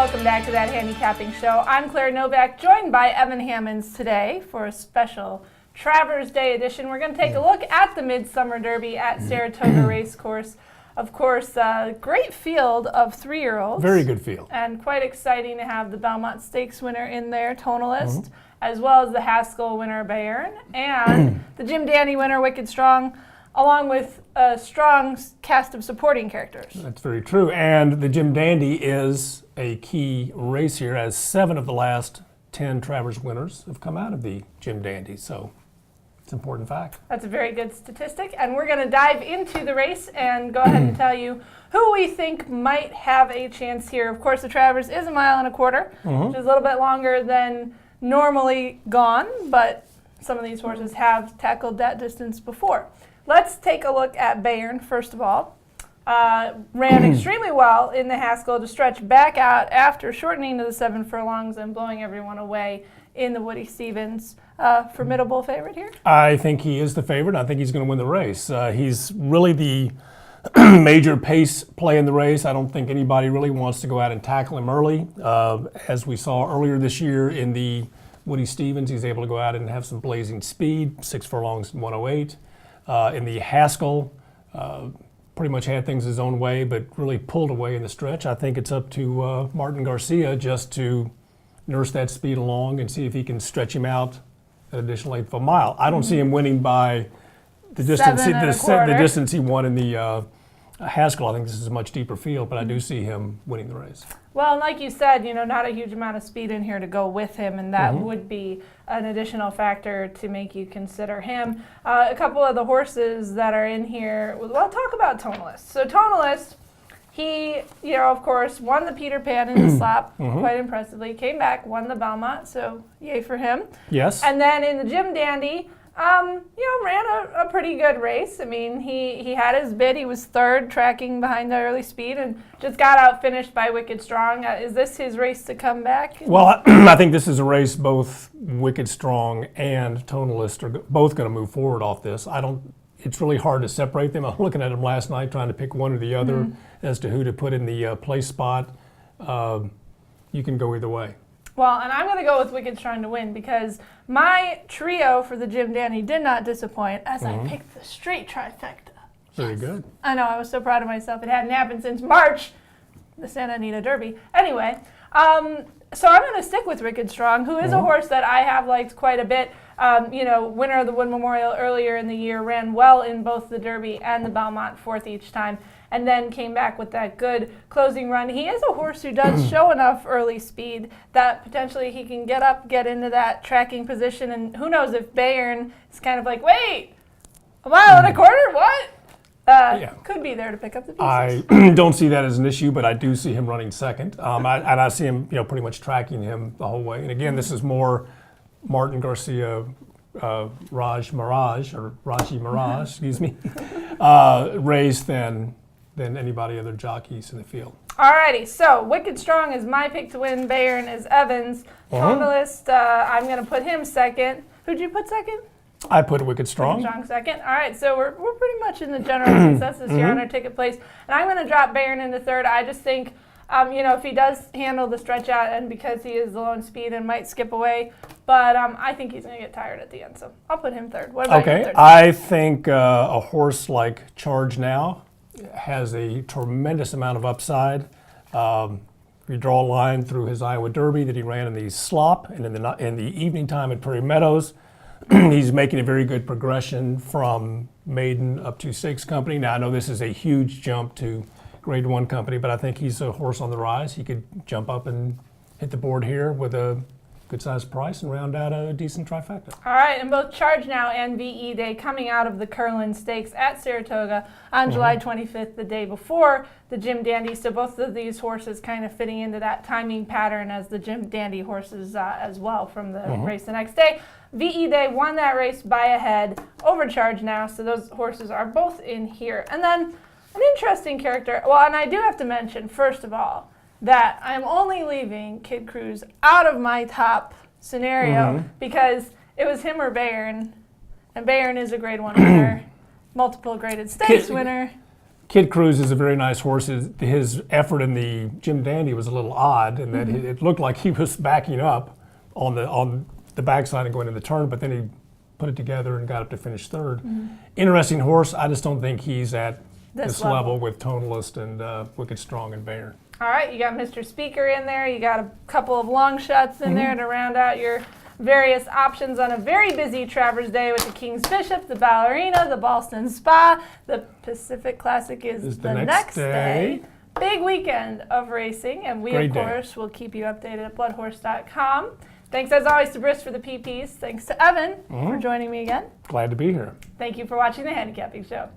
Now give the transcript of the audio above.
welcome back to That Handicapping Show. I'm Claire Novak, joined by Evan Hammonds today for a special Travers Day edition. We're going to take a look at the Midsummer Derby at Saratoga Racecourse. Of course, a great field of 3-year-olds. Very good field. And quite exciting to have the Belmont Stakes winner in there, Tonalist, as well as the Haskell winner, Bayern, and the Jim Dandy winner, Wicked Strong, along with a strong cast of supporting characters. That's very true. And the Jim Dandy is a key race here, as 7 of the last 10 Travers winners have come out of the Jim Dandy. So it's an important fact. That's a very good statistic. And we're going to dive into the race and go ahead and tell you who we think might have a chance here. Of course, the Travers is 1.25 miles, which is a little bit longer than normally gone, but some of these horses have tackled that distance before. Let's take a look at Bayern, first of all. Ran extremely well in the Haskell to stretch back out after shortening to the 7 furlongs and blowing everyone away in the Woody Stevens. Formidable favorite here? I think he is the favorite. I think he's going to win the race. He's really the major pace play in the race. I don't think anybody really wants to go out and tackle him early. As we saw earlier this year in the Woody Stevens, he's able to go out and have some blazing speed, 6 furlongs and 108. In the Haskell, pretty much had things his own way, but really pulled away in the stretch. I think it's up to Martin Garcia just to nurse that speed along and see if he can stretch him out an additional 1/8 of a mile. I don't see him winning by the distance, the distance he won in the Haskell. I think this is a much deeper field, but I do see him winning the race. Well, like you said, not a huge amount of speed in here to go with him, and that would be an additional factor to make you consider him. A couple of the horses that are in here, well, talk about Tonalist. So Tonalist, he, of course, won the Peter Pan in the slop quite impressively, came back, won the Belmont, so yay for him. Yes. And then in the Jim Dandy, ran a pretty good race. I mean, he had his bid. He was 3rd, tracking behind the early speed, and just got out finished by Wicked Strong. Is this his race to come back? Well, I think this is a race both Wicked Strong and Tonalist are both going to move forward off this. It's really hard to separate them. I was looking at them last night trying to pick one or the other as to who to put in the place spot. You can go either way. Well, and I'm going to go with Wicked Strong to win because my trio for the Jim Dandy did not disappoint as I picked the straight trifecta. Very good. I know, I was so proud of myself. It hadn't happened since March, the Santa Anita Derby. Anyway, so I'm going to stick with Wicked Strong, who is a horse that I have liked quite a bit. Winner of the Wood Memorial earlier in the year, ran well in both the Derby and the Belmont, 4th each time, and then came back with that good closing run. He is a horse who does show enough early speed that potentially he can get into that tracking position, and who knows if Bayern is kind of like, wait, 1.25 miles, what? Could be there to pick up the pieces. I don't see that as an issue, but I do see him running 2nd. I see him, pretty much tracking him the whole way. And again, this is more Martin Garcia, Raji Mirage, excuse me, race than anybody other jockeys in the field. Alrighty, so Wicked Strong is my pick to win. Bayern is Evans. Tonalist, I'm going to put him 2nd. Who'd you put 2nd? I put Wicked Strong. Wicked Strong 2nd. All right, so we're pretty much in the general consensus here on our ticket place. And I'm going to drop Bayern into 3rd. I just think, if he does handle the stretch out, and because he is low in speed and might skip away, but I think he's going to get tired at the end, so I'll put him 3rd. What about you, 3rd? I think a horse like Charge Now has a tremendous amount of upside. If you draw a line through his Iowa Derby that he ran in the slop and in the evening time at Prairie Meadows, he's making a very good progression from maiden up to 6 company. Now, I know this is a huge jump to Grade 1 company, but I think he's a horse on the rise. He could jump up and hit the board here with a good-sized price and round out a decent trifecta. All right, and both Charge Now and VE Day coming out of the Curlin Stakes at Saratoga on July 25th, the day before the Jim Dandy. So both of these horses kind of fitting into that timing pattern as the Jim Dandy horses as well from the race the next day. VE Day won that race by a head over Charge Now, so those horses are both in here. And then an interesting character, and I do have to mention, first of all, that I'm only leaving Kid Cruz out of my top scenario because it was him or Bayern, and Bayern is a Grade 1 winner, multiple graded stakes winner. Kid Cruz is a very nice horse. His effort in the Jim Dandy was a little odd in that it looked like he was backing up on the backside and going in the turn, but then he put it together and got up to finish third. Interesting horse. I just don't think he's at this level with Tonalist and Wicked Strong and Bayern. All right, you got Mr. Speaker in there. You got a couple of long shots in there to round out your various options on a very busy Travers Day with the King's Bishop, the Ballerina, the Boston Spa. The Pacific Classic is the next day. Big weekend of racing, and we, Great of day. course, will keep you updated at bloodhorse.com. Thanks, as always, to Briss for the PPs. Thanks to Evan for joining me again. Glad to be here. Thank you for watching the Handicapping Show.